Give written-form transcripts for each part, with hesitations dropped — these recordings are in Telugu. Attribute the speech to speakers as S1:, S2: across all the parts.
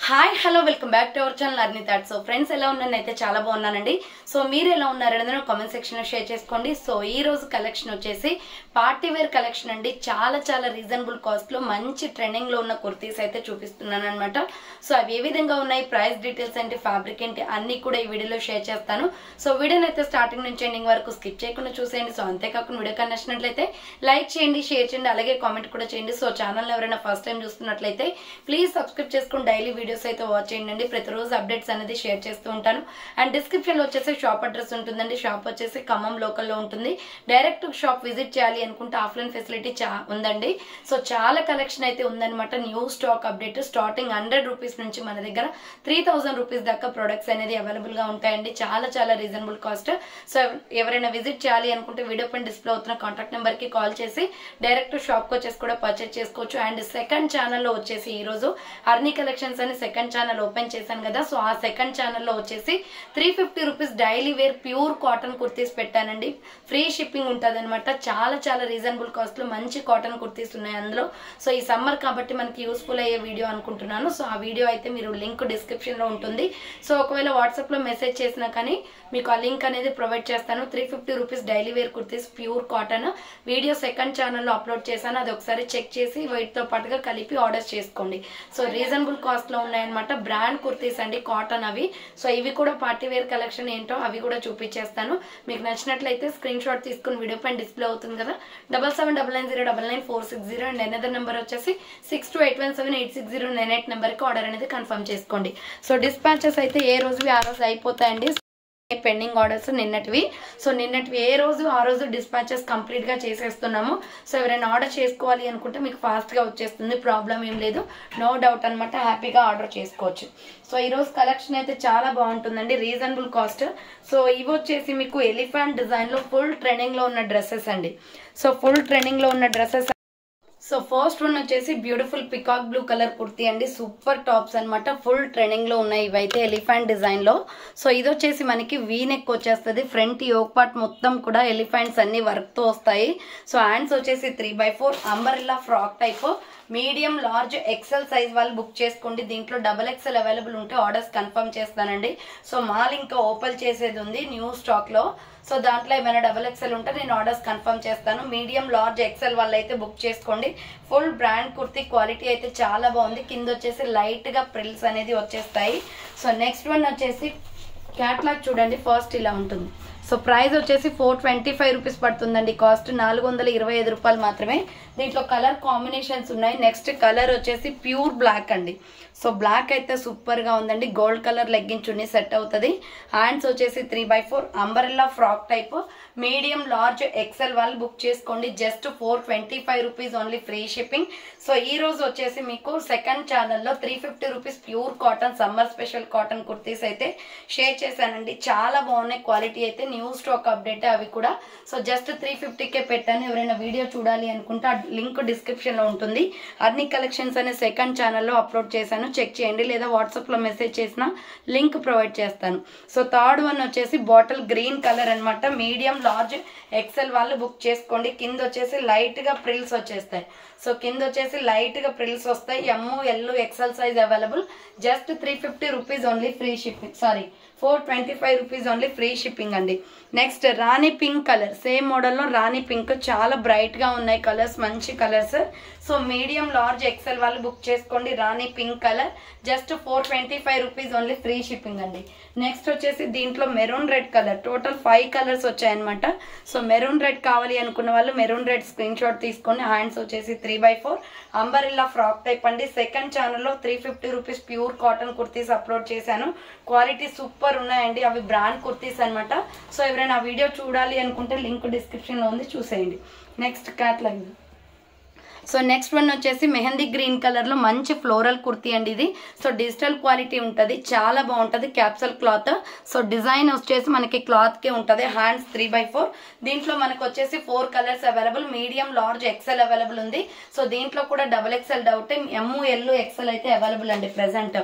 S1: Hi hello welcome back to our channel Arni thought. So friends ఎలా ఉన్నాను అయితే చాలా బాగున్నానండి. సో మీరు ఎలా ఉన్నారనేది కామెంట్ సెక్షన్ లో షేర్ చేసుకోండి. సో ఈ రోజు కలెక్షన్ వచ్చేసి పార్టీ వేర్ కలెక్షన్ అండి. చాలా రీజనబుల్ కాస్ట్ లో మంచి ట్రెండింగ్ లో ఉన్న కుర్తీస్ అయితే చూపిస్తున్నాను అనమాట. సో అవి ఏ విధంగా ఉన్నాయి, ప్రైస్ డీటెయిల్స్ ఏంటి, ఫ్యాబ్రిక్ ఏంటి అన్ని కూడా ఈ వీడియోలో షేర్ చేస్తాను. సో వీడియోని అయితే స్టార్టింగ్ నుంచి ఎండింగ్ వరకు స్కిప్ చేయకుండా చూసేయండి. సో అంతేకాకుండా వీడియో కానీ నచ్చినట్లయితే లైక్ చేయండి, షేర్ చేయండి, అలాగే కామెంట్ కూడా చేయండి. సో ఛానల్ ఎవరైనా ఫస్ట్ టైం చూస్తున్నట్లయితే ప్లీజ్ సబ్స్క్రైబ్ చేసుకుని డైలీ వీడియోస్ అయితే వాచ్ చేయండి. ప్రతిరోజు అప్డేట్స్ అనేది షేర్ చేస్తూ ఉంటాను. అండ్ డిస్క్రిప్షన్ లో వచ్చేసి షాప్ అడ్రస్ ఉంటుందండి. షాప్ వచ్చేసి ఖమ్మం లోకల్లో ఉంటుంది. డైరెక్ట్ షాప్ విజిట్ చేయాలి అనుకుంటే ఆఫ్లైన్ ఫెసిలిటీ ఉందండి. సో చాలా కలెక్షన్ అయితే ఉందన్నమాట. New stock update starting 100 rupees నుంచి మన దగ్గర 3000 రూపీస్ దాకా ప్రొడక్ట్స్ అనేది అవైలబుల్ గా ఉంటాయండి. చాలా రీజనబుల్ కాస్ట్. సో ఎవరైనా విజిట్ చేయాలి అనుకుంటే వీడియో పైన డిస్ప్లే అవుతున్న కాంటాక్ట్ నెంబర్ కి కాల్ చేసి డైరెక్ట్ షాప్ కి వచ్చేసి కూడా పర్చేస్ చేసుకోవచ్చు. అండ్ సెకండ్ ఛానల్లో వచ్చేసి ఈ రోజు అర్నీ కలెక్షన్స్ అని సెకండ్ ఛానల్ ఓపెన్ చేశాను కదా. సో ఆ సెకండ్ ఛానల్లో వచ్చేసి 350 rupees daily wear pure cotton kurtis పెట్టానండి. ఫ్రీ షిప్పింగ్ ఉంటుంది అనమాట. చాలా రీజనబుల్ కాస్ట్ లో మంచి కాటన్ కుర్తీస్ ఉన్నాయి అందులో. సో ఈ సమ్మర్ కాబట్టి మనకి యూస్ఫుల్ అయ్యే వీడియో అనుకుంటున్నాను. సో ఆ వీడియో అయితే మీరు లింక్ డిస్క్రిప్షన్ లో ఉంటుంది. సో ఒకవేళ వాట్సాప్ లో మెసేజ్ చేసినా కానీ మీకు ఆ లింక్ అనేది ప్రొవైడ్ చేస్తాను. 350 rupees daily wear kurtis pure cotton video second ఛానల్లో అప్లోడ్ చేశాను. అది ఒకసారి చెక్ చేసి వీటితో పాటుగా కలిపి ఆర్డర్ చేసుకోండి. సో రీజనబుల్ కాస్ట్ లో ఉన్నాయన్నమాట. బ్రాండ్ కుర్తీస్ అండి, కాటన్ అవి. సో ఇవి కూడా పార్టీ వేర్ కలెక్షన్ ఏంటో అవి కూడా చూపించేస్తాను. మీకు నచ్చినట్లయితే స్క్రీన్ షాట్ తీసుకుని వీడియో పైన డిస్ప్లే అవుతుంది కదా. 7799099460 అండ్ ఎనదర్ నెంబర్ వచ్చేసి 6281786098 నెంబర్ కి ఆర్డర్ అనేది కన్ఫర్మ్ చేసుకోండి. సో డిస్పాచెస్ అయితే ఏ రోజువి ఆ రోజు అయిపోతాయండి. పెండింగ్ ఆర్డర్స్ నిన్నటివి. సో నిన్నటివి ఏ రోజు ఆ రోజు డిస్పాచెస్ కంప్లీట్ గా చేసేస్తున్నాము. సో ఎవరైనా ఆర్డర్ చేసుకోవాలి అనుకుంటే మీకు ఫాస్ట్ గా వచ్చేస్తుంది. ప్రాబ్లం ఏం లేదు, నో డౌట్ అనమాట. హ్యాపీగా ఆర్డర్ చేసుకోవచ్చు. సో ఈ రోజు కలెక్షన్ అయితే చాలా బాగుంటుందండి, రీజనబుల్ కాస్ట్. సో ఇవి వచ్చేసి మీకు ఎలిఫెంట్ డిజైన్ లో ఫుల్ ట్రెండింగ్ లో ఉన్న డ్రెస్సెస్ అండి. సో ఫుల్ ట్రెండింగ్ లో ఉన్న డ్రెస్సెస్. సో ఫస్ట్ వన్ వచ్చేసి beautiful peacock blue colour kurti అండి. సూపర్ టాప్స్ అనమాట. ఫుల్ ట్రెండింగ్ లో ఉన్నాయి ఇవైతే ఎలిఫెంట్ డిజైన్ లో. సో ఇది వచ్చేసి మనకి వీ నెక్ వచ్చేస్తుంది. ఫ్రంట్ యోక్ పార్ట్ మొత్తం కూడా ఎలిఫెంట్స్ అన్ని వర్క్ తో వస్తాయి. సో హ్యాండ్స్ వచ్చేసి 3/4 umbrella frock type. Medium large XL size వాళ్ళు బుక్ చేసుకోండి. దీంట్లో XXL అవైలబుల్ ఉంటే ఆర్డర్స్ కన్ఫర్మ్ చేస్తానండి. సో మాల్ ఇంకా ఓపెన్ చేసేది ఉంది న్యూ స్టాక్ లో. సో దాంట్లో ఏమైనా XXL ఉంటే నేను ఆర్డర్స్ కన్ఫర్మ్ చేస్తాను. మీడియం లార్జ్ ఎక్సెల్ వాళ్ళు అయితే బుక్ చేసుకోండి. ఫుల్ బ్రాండ్ కుర్తీ, క్వాలిటీ అయితే చాలా బాగుంది. కింద వచ్చేసి లైట్ గా ప్రిల్స్ అనేది వచ్చేస్తాయి. సో నెక్స్ట్ వన్ వచ్చేసి క్యాట్లాగ్ చూడండి. ఫస్ట్ ఇలా ఉంటుంది. సో ప్రైస్ వచ్చేసి 425 రూపీస్ పడుతుందండి. కాస్ట్ 425 రూపాయలు మాత్రమే. దీంట్లో కలర్ కాంబినేషన్స్ ఉన్నాయి. నెక్స్ట్ కలర్ వచ్చేసి ప్యూర్ బ్లాక్ అండి. సో బ్లాక్ అయితే సూపర్ గా ఉందండి. Gold colour legging chunni set అవుతుంది. హ్యాండ్స్ వచ్చేసి 3/4 umbrella frock type. Medium large XL వాళ్ళు బుక్ చేసుకోండి. Just 425 rupees only, free shipping. So ఈ రోజు వచ్చేసి మీకు సెకండ్ ఛానల్లో 350 rupees pure cotton summer special cotton kurtis అయితే షేర్ చేశానండి. చాలా బాగున్నాయి. క్వాలిటీ అయితే న్యూ స్టాక్ అప్డేట్ అవి కూడా. సో జస్ట్ 350కే పెట్టాను. ఎవరైనా వీడియో చూడాలి అనుకుంటే ఆ లింక్ డిస్క్రిప్షన్ లో ఉంటుంది. అర్నీ కలెక్షన్స్ అనే సెకండ్ ఛానల్లో అప్లోడ్ చేశాను, చెక్ చేయండి. లేదా వాట్సాప్ లో మెసేజ్ చేసిన లింక్ ప్రొవైడ్ చేస్తాను. సో థర్డ్ వన్ వచ్చేసి బాటిల్ గ్రీన్ కలర్ అనమాట. మీడియం లార్జ్ ఎక్సెల్ వాళ్ళు బుక్ చేసుకోండి. కింద వచ్చేసి లైట్ గా ప్రిల్స్ వచ్చేస్తాయి. సో కింద వచ్చేసి లైట్ గా ప్రిల్స్ వస్తాయి. ML XL size available. Just 350 rupees only, free shipping. 425 rupees only, free shipping అండి. Next Rani pink colour. Same మోడల్లో రాణి పింక్. చాలా బ్రైట్ గా ఉన్నాయి కలర్స్, మంచి colours. So medium large XL వాళ్ళు బుక్ చేసుకోండి. Rani pink colour. Just 425 rupees only, free shipping అండి. నెక్స్ట్ వచ్చేసి దీంట్లో maroon red colour. Total 5 colours వచ్చాయన్నమాట. సో మెరూన్ రెడ్ కావాలి అనుకున్న వాళ్ళు మెరూన్ రెడ్ స్క్రీన్ షాట్ తీసుకొని. హ్యాండ్స్ వచ్చేసి 3/4 అంబరెల్లా ఫ్రాక్ టైప్ అండి. సెకండ్ ఛానల్లో 350 rupees pure cotton kurtis upload చేశాను. క్వాలిటీ సూపర్ ఉన్నాయండి. అవి బ్రాండ్ కుర్తీస్ అనమాట. సో ఎవరైనా ఆ వీడియో చూడాలి అనుకుంటే లింక్ డిస్క్రిప్షన్ లో ఉంది, చూసేయండి. Next catalogue. So next one వచ్చేసి మెహందీ గ్రీన్ కలర్ లో మంచి ఫ్లోరల్ కుర్తీ అండి ఇది. సో డిజిటల్ క్వాలిటీ ఉంటుంది, చాలా బాగుంటది. Capsule cloth. సో డిజైన్ వచ్చేసి మనకి క్లాత్ కే ఉంటది. హ్యాండ్స్ 3/4. దీంట్లో మనకు వచ్చేసి 4 colours available. Medium large XL available ఉంది. సో దీంట్లో కూడా XXL డౌట్. ML XL అయితే అవైలబుల్ అండి ప్రెసెంట్.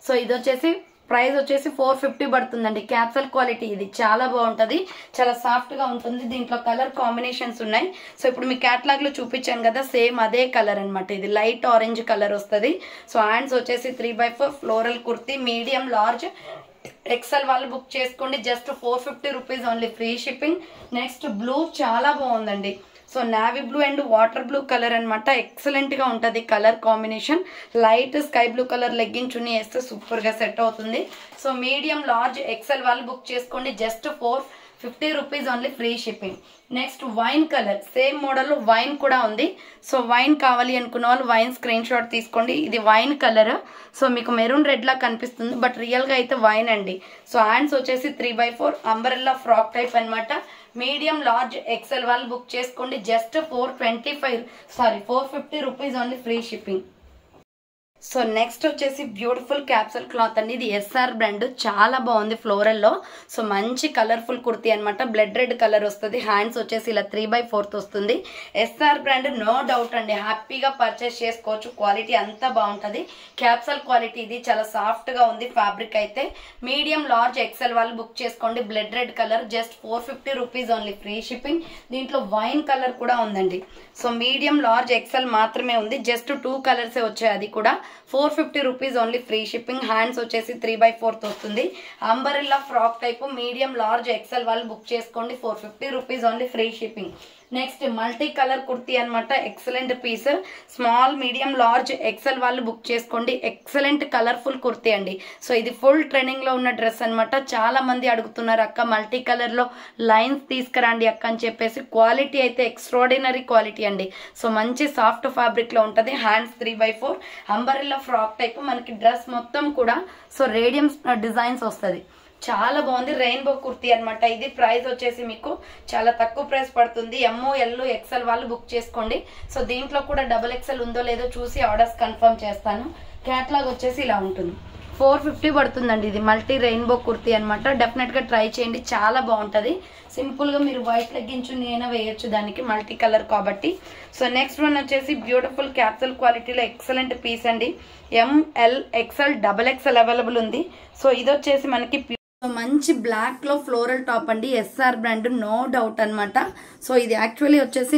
S1: సో ఇది వచ్చేసి ప్రైస్ వచ్చేసి 450 పడుతుందండి. క్యాప్సల్ క్వాలిటీ ఇది చాలా బాగుంటుంది, చాలా సాఫ్ట్గా ఉంటుంది. దీంట్లో కలర్ కాంబినేషన్స్ ఉన్నాయి. సో ఇప్పుడు మీ క్యాటలాగ్లో చూపించాను కదా, సేమ్ అదే కలర్ అనమాట. ఇది లైట్ ఆరెంజ్ కలర్ వస్తుంది. సో హ్యాండ్స్ వచ్చేసి 3/4 floral kurti, medium large XL వాళ్ళు బుక్ చేసుకోండి. Just 450 rupees only, free shipping. Next blue చాలా బాగుందండి. So navy blue and water blue colour అనమాట. ఎక్సలెంట్గా ఉంటుంది colour combination. Light sky blue colour legging chunni వేస్తే సూపర్గా సెట్ అవుతుంది. సో మీడియం లార్జ్ ఎక్సెల్ వాళ్ళు బుక్ చేసుకోండి. Just 450 rupees only, free shipping. Next wine colour, same మోడల్లో వైన్ కూడా ఉంది. సో వైన్ కావాలి అనుకున్న వాళ్ళు వైన్ స్క్రీన్ షాట్ తీసుకోండి. ఇది వైన్ కలర్. సో మీకు మెరూన్ రెడ్ లా కనిపిస్తుంది, బట్ రియల్గా అయితే వైన్ అండి. సో హ్యాండ్స్ వచ్చేసి 3/4 అంబరెల్లా ఫ్రాక్ టైప్ అనమాట. మీడియం లార్జ్ ఎక్సెల్ వాళ్ళు బుక్ చేసుకోండి. Just 450 rupees only, free shipping. So next వచ్చేసి బ్యూటిఫుల్ క్యాప్సల్ క్లాత్ అండి. ఇది ఎస్ఆర్ బ్రాండ్, చాలా బాగుంది ఫ్లోరల్లో. సో మంచి కలర్ఫుల్ కుర్తీ అనమాట. బ్లడ్ రెడ్ కలర్ వస్తుంది. హ్యాండ్స్ వచ్చేసి ఇలా 3/4 వస్తుంది. ఎస్ఆర్ బ్రాండ్ నో డౌట్ అండి, హ్యాపీగా పర్చేస్ చేసుకోవచ్చు. క్వాలిటీ అంతా బాగుంటుంది. క్యాప్సల్ క్వాలిటీ ఇది, చాలా సాఫ్ట్గా ఉంది ఫ్యాబ్రిక్ అయితే. మీడియం లార్జ్ ఎక్సెల్ వాళ్ళు బుక్ చేసుకోండి. Blood red colour, just 450 rupees only, free shipping. దీంట్లో వైన్ కలర్ కూడా ఉందండి. సో మీడియం లార్జ్ ఎక్సెల్ మాత్రమే ఉంది, జస్ట్ 2 కలర్సే వచ్చాయి. అది కూడా 450 rupees only, free shipping. Hands వచ్చేసి 3/4 వస్తుంది. Umbrella frock type, medium large XL వాళ్ళు బుక్ చేసుకోండి. 450 rupees only, free shipping. Next multi colour kurti అనమాట. Excellent piece. Small medium large XL వాళ్ళు బుక్ చేసుకోండి. ఎక్సలెంట్ కలర్ఫుల్ కుర్తీ అండి. సో ఇది ఫుల్ ట్రెండింగ్ లో ఉన్న డ్రెస్ అనమాట. చాలా మంది అడుగుతున్నారు, అక్క మల్టీ కలర్ లో లైన్స్ తీసుకురండి అక్క అని చెప్పేసి. క్వాలిటీ అయితే ఎక్స్ట్రాడినరీ క్వాలిటీ అండి. సో మంచి సాఫ్ట్ ఫ్యాబ్రిక్ లో ఉంటుంది. Hands 3/4 umbrella frock type. మనకి డ్రెస్ మొత్తం కూడా సో రేడియం డిజైన్స్ వస్తుంది. చాలా బాగుంది. రెయిన్బో కుర్తీ అనమాట. ఇది ప్రైస్ వచ్చేసి మీకు చాలా తక్కువ ప్రైస్ పడుతుంది. MOL XL వాళ్ళు బుక్ చేసుకోండి. సో దీంట్లో కూడా XXL ఉందో లేదో చూసి ఆర్డర్స్ కన్ఫర్మ్ చేస్తాను. క్యాట్లాగ్ వచ్చేసి ఇలా ఉంటుంది. 450 పడుతుందండి. ఇది మల్టీ రెయిన్బో కుర్తీ అనమాట. డెఫినెట్గా ట్రై చేయండి, చాలా బాగుంటుంది. సింపుల్గా మీరు వైట్ లెగ్గించు నేనే వేయొచ్చు దానికి, మల్టీ కలర్ కాబట్టి. సో నెక్స్ట్ వన్ వచ్చేసి బ్యూటిఫుల్ క్యాప్సల్ క్వాలిటీలో ఎక్సలెంట్ పీస్ అండి. ML XL XXL అవైలబుల్ ఉంది. సో ఇది వచ్చేసి మనకి మంచి బ్లాక్ లో ఫ్లోరల్ టాప్ అండి. ఎస్ఆర్ బ్రాండ్ నో డౌట్ అనమాట. సో ఇది యాక్చువల్లీ వచ్చేసి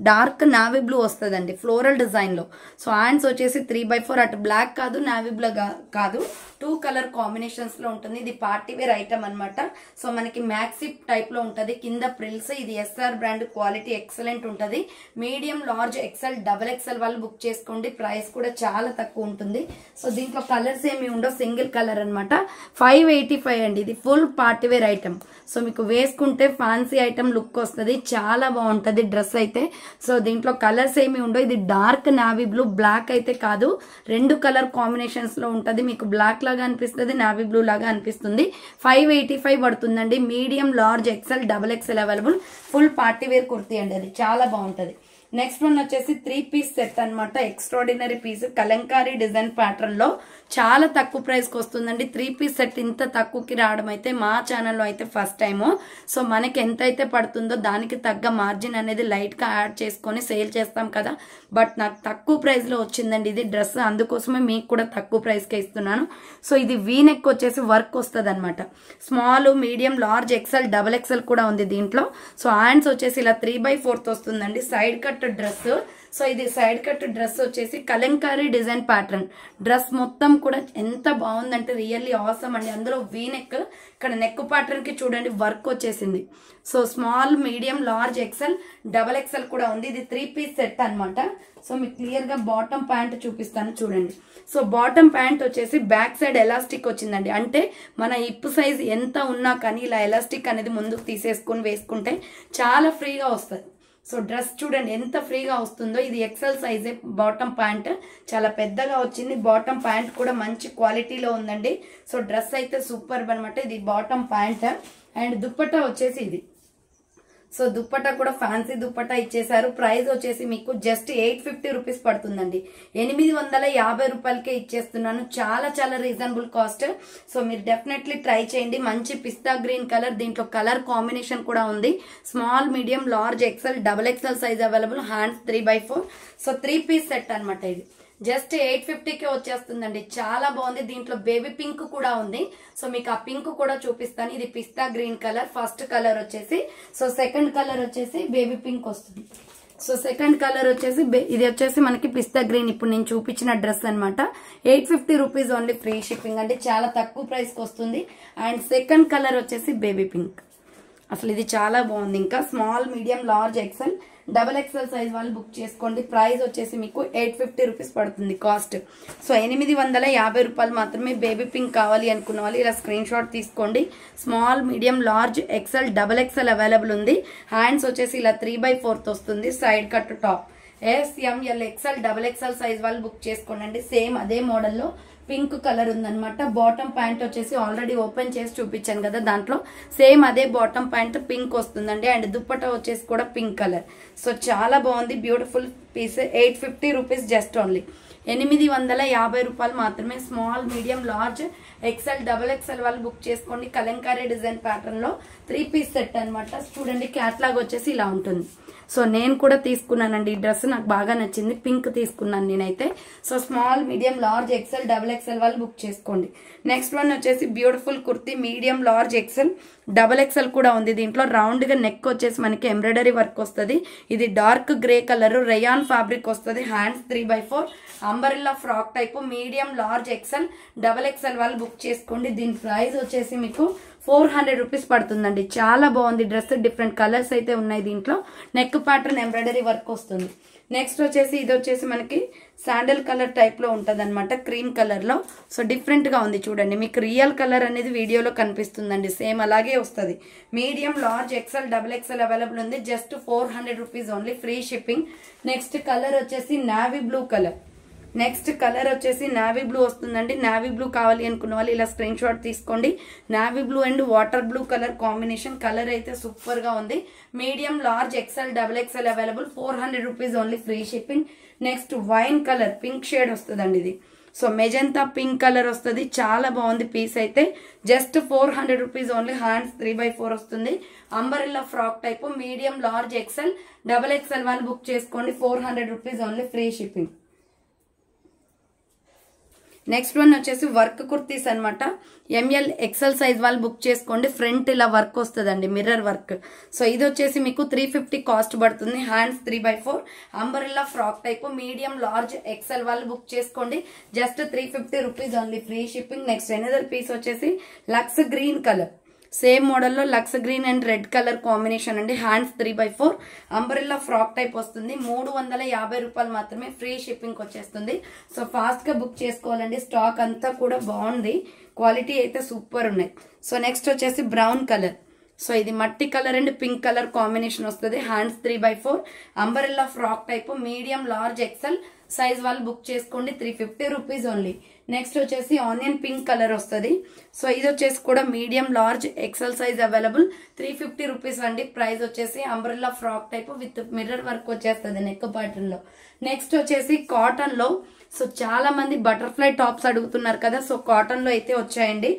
S1: డార్క్ నావీ బ్లూ వస్తుందండి ఫ్లోరల్ డిజైన్ లో. సో హ్యాండ్స్ వచ్చేసి 3/4, అటు బ్లాక్ కాదు నావీ బ్లూ కాదు, 2 కలర్ కాంబినేషన్స్ లో ఉంటుంది. ఇది పార్టీ వేర్ ఐటమ్ అనమాట. సో మనకి మ్యాక్సీ టైప్ లో ఉంటది, కింద ప్రిల్స్. ఇది ఎస్ఆర్ బ్రాండ్, క్వాలిటీ ఎక్సలెంట్ ఉంటది. మీడియం లార్జ్ XL XXL వాళ్ళు బుక్ చేసుకోండి. ప్రైస్ కూడా చాలా తక్కువ ఉంటుంది. సో దీంట్లో కలర్స్ ఏమి ఉండవు, సింగిల్ కలర్ అనమాట. 585 అండి. ఇది full party wear item. So మీకు వేసుకుంటే ఫ్యాన్సీ ఐటమ్ లుక్ వస్తుంది, చాలా బాగుంటది డ్రెస్ అయితే. సో దీంట్లో కలర్స్ ఏమి ఉండవు. ఇది డార్క్ నావీ బ్లూ, బ్లాక్ అయితే కాదు, 2 కలర్ కాంబినేషన్స్ లో ఉంటది. మీకు బ్లాక్ లాగా అనిపిస్తుంది, నావీ బ్లూ లాగా అనిపిస్తుంది. 585 పడుతుందండి. Medium large XL XXL available. Full party wear kurti అండి, అది చాలా బాగుంటది. నెక్స్ట్ వన్ వచ్చేసి 3 పీస్ సెట్ అనమాట. Extraordinary piece, kalamkari design pattern లో చాలా తక్కువ ప్రైస్ కి వస్తుందండి. 3 పీస్ సెట్ ఇంత తక్కువకి రావడం అయితే మా ఛానల్లో అయితే ఫస్ట్ టైము. సో మనకి ఎంత అయితే పడుతుందో దానికి తగ్గ మార్జిన్ అనేది లైట్ గా యాడ్ చేసుకొని సేల్ చేస్తాం కదా, బట్ నాకు తక్కువ ప్రైస్ లో వచ్చిందండి ఇది డ్రెస్. అందుకోసమే మీకు కూడా తక్కువ ప్రైస్ కే ఇస్తున్నాను. సో ఇది వీ నెక్ వచ్చేసి వర్క్ వస్తుంది అనమాట. Small, medium, large XL XXL కూడా ఉంది దీంట్లో. సో హ్యాండ్స్ వచ్చేసి ఇలా 3/4 వస్తుందండి. Side cut dress. సో ఇది సైడ్ కట్ డ్రెస్ వచ్చేసి కలంకారీ డిజైన్ ప్యాటర్న్. డ్రెస్ మొత్తం కూడా ఎంత బాగుందంటే రియల్లీ ఆసమ్ అండి. అందులో వీ నెక్, ఇక్కడ నెక్ ప్యాటర్న్ కి చూడండి వర్క్ వచ్చేసింది. So small, medium, large XL XXL కూడా ఉంది. ఇది 3 పీస్ సెట్ అనమాట. సో మీకు క్లియర్ గా బాటమ్ ప్యాంట్ చూపిస్తాను చూడండి. సో బాటమ్ ప్యాంట్ వచ్చేసి బ్యాక్ సైడ్ ఎలాస్టిక్ వచ్చిందండి. అంటే మన హిప్ సైజ్ ఎంత ఉన్నా కానీ ఇలా ఎలాస్టిక్ అనేది ముందుకు తీసేసుకొని వేసుకుంటే చాలా ఫ్రీగా వస్తుంది. సో డ్రెస్ చూడండి ఎంత ఫ్రీగా వస్తుందో. ఇది XL సైజే బాటమ్ ప్యాంట్, చాలా పెద్దగా వచ్చింది. బాటమ్ ప్యాంట్ కూడా మంచి క్వాలిటీలో ఉందండి. సో డ్రెస్ అయితే సూపర్ అనమాట. ఇది బాటమ్ ప్యాంట్. అండ్ దుప్పట్టా వచ్చేసి ఇది. సో దుప్పట్టా కూడా ఫ్యాన్సీ దుప్పట్టా ఇచ్చేసారు. ప్రైస్ వచ్చేసి మీకు జస్ట్ 850 రూపీస్ పడుతుందండి. 850 రూపాయలకే ఇచ్చేస్తున్నాను. చాలా చాలా రీజనబుల్ కాస్ట్. సో మీరు డెఫినెట్లీ ట్రై చేయండి. మంచి పిస్తా గ్రీన్ కలర్, దీంట్లో కలర్ కాంబినేషన్ కూడా ఉంది. Small, medium, large XL XXL size available. Hands 3/4. So 3 piece set అనమాట ఇది. జస్ట్ 850కే వచ్చేస్తుందండి. చాలా బాగుంది. దీంట్లో బేబీ పింక్ కూడా ఉంది. సో మీకు ఆ పింక్ కూడా చూపిస్తాను. ఇది పిస్తా గ్రీన్ కలర్ ఫస్ట్ కలర్ వచ్చేసి. సో సెకండ్ కలర్ వచ్చేసి బేబీ పింక్ వస్తుంది. సో సెకండ్ కలర్ వచ్చేసి ఇది వచ్చేసి మనకి పిస్తా గ్రీన్. ఇప్పుడు నేను చూపించిన డ్రెస్ అనమాట. 850 రూపీస్ ఓన్లీ, ఫ్రీ షిప్పింగ్ అండి. చాలా తక్కువ ప్రైస్ కి వస్తుంది. అండ్ సెకండ్ కలర్ వచ్చేసి బేబీ పింక్. అసలు ఇది చాలా బాగుంది. ఇంకా small, medium, large, XL, double XL size వాళ్ళు బుక్ చేసుకోండి. ప్రైస్ వచ్చేసి మీకు 850 రూపీస్ పడుతుంది కాస్ట్. సో 850 రూపాయలు మాత్రమే. బేబీ పింక్ కావాలి అనుకున్న వాళ్ళు ఇలా స్క్రీన్ షాట్ తీసుకోండి. Small, medium, large, XL, double XL available ఉంది. హ్యాండ్స్ వచ్చేసి ఇలా 3/4 వస్తుంది. Side cut top. SML, XL, double XL size వాళ్ళు బుక్ చేసుకోండి. సేమ్ అదే మోడల్లో పింక్ కలర్ ఉందన్నమాట. బాటమ్ ప్యాంట్ వచ్చేసి ఆల్రెడీ ఓపెన్ చేసి చూపించాను కదా, దాంట్లో సేమ్ అదే బాటమ్ ప్యాంట్ పింక్ వస్తుందండి. అండ్ దుప్పటా వచ్చేసి కూడా పింక్ కలర్. సో చాలా బాగుంది, beautiful piece. 850 rupees just only. 850 రూపాయలు మాత్రమే. Small, medium, large, XL, double XL వాళ్ళు బుక్ చేసుకోండి. కలంకారీ డిజైన్ ప్యాటర్న్ లో 3 పీస్ సెట్ అనమాట. చూడండి, క్యాట్లాగ్ వచ్చేసి ఇలా ఉంటుంది. సో నేను కూడా తీసుకున్నానండి ఈ డ్రెస్, నాకు బాగా నచ్చింది. పింక్ తీసుకున్నాను నేనైతే. So small, medium, large, XL, double XL వాళ్ళు బుక్ చేసుకోండి. నెక్స్ట్ వన్ వచ్చేసి beautiful kurti. Medium, large, XL, double XL కూడా ఉంది. దీంట్లో రౌండ్ గా నెక్ వచ్చేసి మనకి ఎంబ్రాయిడరీ వర్క్ వస్తుంది. ఇది dark grey colour rayon fabric వస్తుంది. Hands 3/4 umbrella frock type. Medium, large, XL, double XL వాళ్ళు బుక్ చేసుకోండి. దీని ప్రైస్ వచ్చేసి మీకు 400 రూపీస్ పడుతుందండి. చాలా బాగుంది డ్రెస్. డిఫరెంట్ కలర్స్ అయితే ఉన్నాయి దీంట్లో. నెక్ ప్యాటర్న్ ఎంబ్రాయిడరీ వర్క్ వస్తుంది. నెక్స్ట్ వచ్చేసి ఇది వచ్చేసి మనకి శాండల్ కలర్ టైప్ లో ఉంటది అనమాట, క్రీమ్ కలర్ లో. సో డిఫరెంట్ గా ఉంది చూడండి. మీకు రియల్ కలర్ అనేది వీడియోలో కనిపిస్తుందండి. సేమ్ అలాగే వస్తుంది. Medium, large, XL, double XL available ఉంది. Just 400 rupees only, free shipping. Next colour వచ్చేసి navy blue colour. Next colour వచ్చేసి నావీ బ్లూ వస్తుందండి. నావీ బ్లూ కావాలి అనుకున్న వాళ్ళు ఇలా స్క్రీన్ షాట్ తీసుకోండి. Navy blue and water blue colour combination. Colour అయితే సూపర్ గా ఉంది. Medium, large, XL, double XL available. 400 rupees only, free shipping. Next wine colour, pink shade వస్తుందండి ఇది. సో మెజంతా పింక్ కలర్ వస్తుంది. చాలా బాగుంది పీస్ అయితే. Just 400 rupees only. హ్యాండ్స్ 3/4 వస్తుంది. Umbrella frock type. Medium, large, XL, double XL వాళ్ళు బుక్ చేసుకోండి. 400 rupees only, free shipping. Next one వచ్చేసి వర్క్ కుర్తీస్ అనమాట. ML, XL సైజ్ వాళ్ళు బుక్ చేసుకోండి. ఫ్రంట్ ఇలా వర్క్ వస్తుందండి, మిర్రర్ వర్క్. సో ఇది వచ్చేసి మీకు 350 కాస్ట్ పడుతుంది. Hands 3/4 umbrella frock type. Medium, large, XL వాళ్ళు బుక్ చేసుకోండి. Just 350 rupees only, free shipping. Next another piece వచ్చేసి లక్స్ గ్రీన్ కలర్. సేమ్ మోడల్లో లక్స్ green and red colour combination అండి. హ్యాండ్స్ 3/4 అంబరెల్లా ఫ్రాక్ టైప్ వస్తుంది. 350 రూపాయలు మాత్రమే, ఫ్రీ షిప్పింగ్ వచ్చేస్తుంది. సో ఫాస్ట్ గా బుక్ చేసుకోవాలండి. స్టాక్ అంతా కూడా బాగుంది. క్వాలిటీ అయితే సూపర్ ఉన్నాయి. సో నెక్స్ట్ వచ్చేసి బ్రౌన్ కలర్. సో ఇది మట్టి colour and pink colour combination వస్తుంది. Hands 3/4 umbrella frock type. Medium, large, XL size వాళ్ళు బుక్ చేసుకోండి. 350 రూపీస్ ఓన్లీ. నెక్స్ట్ వచ్చేసి ఆనియన్ పింక్ కలర్ వస్తుంది. సో ఇది వచ్చేసి కూడా medium, large, XL size available. 350 rupees అండి. ప్రైస్ వచ్చేసి umbrella frock type with mirror work వచ్చేస్తుంది నెక్ ప్యాటర్న్ లో. నెక్స్ట్ వచ్చేసి కాటన్ లో. సో చాలా మంది బటర్ఫ్లై టాప్స్ అడుగుతున్నారు కదా. సో కాటన్ లో అయితే వచ్చాయండి.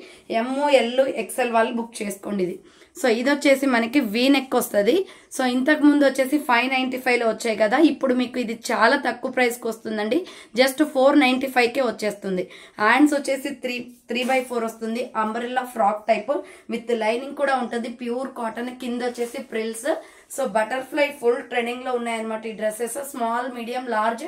S1: ML, XL వాళ్ళు బుక్ చేసుకోండి. ఇది సో ఇది వచ్చేసి మనకి వీ నెక్ వస్తుంది. సో ఇంతకు ముందు వచ్చేసి 595 లో వచ్చాయి కదా. ఇప్పుడు మీకు ఇది చాలా తక్కువ ప్రైస్ కి వస్తుందండి. జస్ట్ 495కే వచ్చేస్తుంది. హ్యాండ్స్ వచ్చేసి 3/4 వస్తుంది. Umbrella frock type with lining కూడా ఉంటుంది. Pure cotton. కింద వచ్చేసి frills. So butterfly full trending లో ఉన్నాయన్నమాట ఈ dresses. Small, medium, large,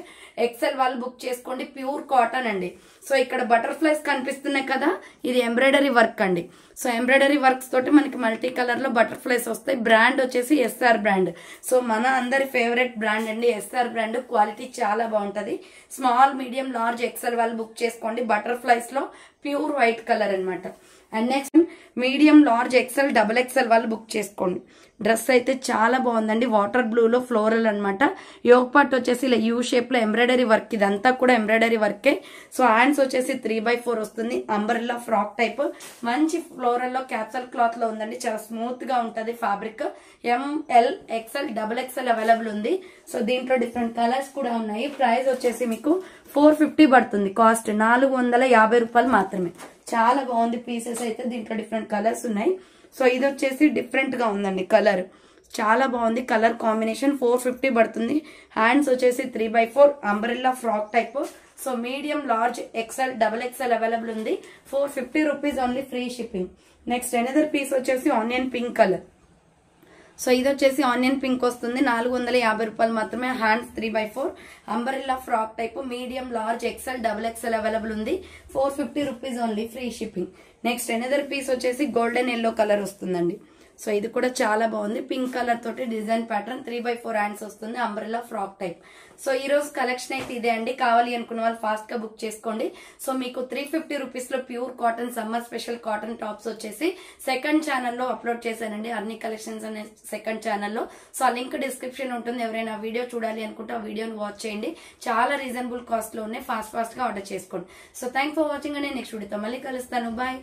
S1: XL వాళ్ళు బుక్ చేసుకోండి. ప్యూర్ కాటన్ అండి. సో ఇక్కడ బటర్ఫ్లైస్ కనిపిస్తున్నాయి కదా, ఇది ఎంబ్రాయిడరీ వర్క్ అండి. సో ఎంబ్రాయిడరీ వర్క్స్ తోటి మనకి మల్టీ కలర్ లో బటర్ఫ్లైస్ వస్తాయి. బ్రాండ్ వచ్చేసి SR బ్రాండ్. సో మన అందరి ఫేవరెట్ బ్రాండ్ అండి SR బ్రాండ్. క్వాలిటీ చాలా బాగుంటది. స్మాల్, మీడియం, లార్జ్, ఎక్సెల్ వాళ్ళు బుక్ చేసుకోండి. బటర్ఫ్లైస్ లో ప్యూర్ వైట్ కలర్ అనమాట. And next medium, large, XL, double XL వాళ్ళు బుక్ చేసుకోండి. డ్రెస్ అయితే చాలా బాగుందండి. వాటర్ బ్లూ లో ఫ్లోరల్ అనమాట. యోగ్ పార్ట్ వచ్చేసి ఇలా యూ షేప్ లో ఎంబ్రాయిడరీ వర్క్. ఇదంతా కూడా ఎంబ్రాయిడరీ వర్కే. సో హ్యాండ్స్ వచ్చేసి 3/4 వస్తుంది. Umbrella frock type. మంచి ఫ్లోరల్ లో క్యాప్సల్ క్లాత్ లో ఉందండి. చాలా స్మూత్ గా ఉంటది fabric. ML, XL, double XL available ఉంది. సో దీంట్లో డిఫరెంట్ కలర్స్ కూడా ఉన్నాయి. ప్రైస్ వచ్చేసి మీకు 450 పడుతుంది. కాస్ట్ 450 రూపాయలు మాత్రమే. చాలా బాగుంది పీసెస్ అయితే. దీంట్లో డిఫరెంట్ కలర్స్ ఉన్నాయి. సో ఇది వచ్చేసి డిఫరెంట్ గా ఉందండి కలర్. చాలా బాగుంది కలర్ కాంబినేషన్. 450 పడుతుంది. హ్యాండ్స్ వచ్చేసి 3/4 umbrella frock type. So medium, large, XL, double XL available ఉంది. 450 rupees only, free shipping. Next another piece వచ్చేసి ఆనియన్ పింక్ కలర్. సో ఇది వచ్చేసి ఆనియన్ పింక్ వస్తుంది, 450 రూపాయలు మాత్రమే. Hands 3/4 umbrella frock type, medium, large, XL, double XL available ఉంది. 450 rupees only, free shipping. Next another piece వచ్చేసి గోల్డెన్ ఎల్లో కలర్ వస్తుందండి. సో ఇది కూడా చాలా బాగుంది, పింక్ కలర్ తోటి డిజైన్ ప్యాటర్న్, 3/4 హ్యాండ్స్ వస్తుంది, అంబ్రెల్లా ఫ్రాక్ టైప్. సో ఈ రోజు కలెక్షన్ అయితే ఇదే అండి. కావాలి అనుకున్న వాళ్ళు ఫాస్ట్ గా బుక్ చేసుకోండి. సో మీకు 350 రూపీస్ లో pure cotton summer special cotton tops వచ్చేసి సెకండ్ ఛానల్లో అప్లోడ్ చేశానండి, అన్ని కలెక్షన్స్ అనే సెకండ్ ఛానల్లో. సో ఆ లింక్ డిస్క్రిప్షన్ ఉంటుంది, ఎవరైనా వీడియో చూడాలి అనుకుంటే ఆ వీడియోని వాచ్ చేయండి. చాలా రీజనబుల్ కాస్ట్ లో ఉన్నాయి, ఫాస్ట్ గా ఆర్డర్ చేసుకోండి. సో థ్యాంక్ ఫర్ వాచింగ్ అండి. నెక్స్ట్ వీడియోతో మళ్ళీ కలుస్తాను, బాయ్.